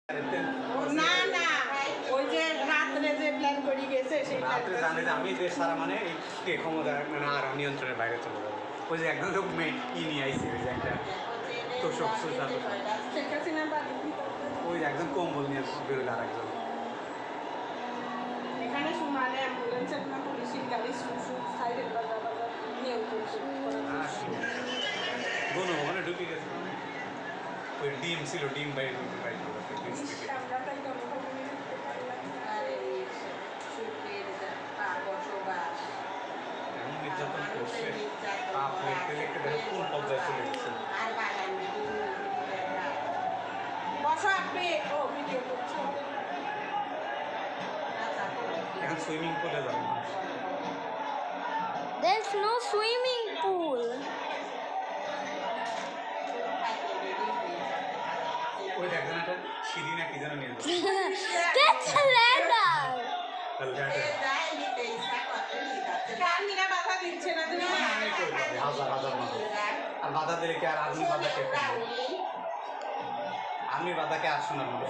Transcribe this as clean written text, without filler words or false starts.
না না ওই যে রাত্রে যে প্ল্যান করে গেছে সেই রাত্রে জানে যে আমি দেশ সারা মানে এই ক্ষমতা মানে আর নিয়ন্ত্রণের বাইরে চলে যাবো। ওই যে একদম লোক মেয়ে কি নিয়ে আইছে ওই যে একটা তোষক সোজা শেখ হাসিনা ওই যে একদম কম্বল নিয়ে বেরোলে আর একজন এখানে মানে অ্যাম্বুলেন্সের না পুলিশের গাড়ি সাইডের বাজার বাজার নিয়ন্ত্রণ গণভবনে ঢুকে গেছে ওই ডিম ছিল ডিম বাইরে ঢুকে বাইরে আমরা তাই গণভবনে ঢুকতে পারলাম এমন নির্যাতন করছে পাপ লিখতে লিখতে দেখো কোন পর্যায়ে চলে গেছে। বসো আপনি ও ভিডিও করছো এখন সুইমিং পুলে যাবো না। There's no swimming pool. ওই একজন একটা সিঁড়ি না কি যেন নিয়ে যাচ্ছে That's a ladder. কাহিনীরা বাধা দিচ্ছে না তুমি হাজার হাজার মানুষ আর বাধা দিলে কি আর আর্মি বাধাকে আর্মি বাধাকে আর শোনার মানুষ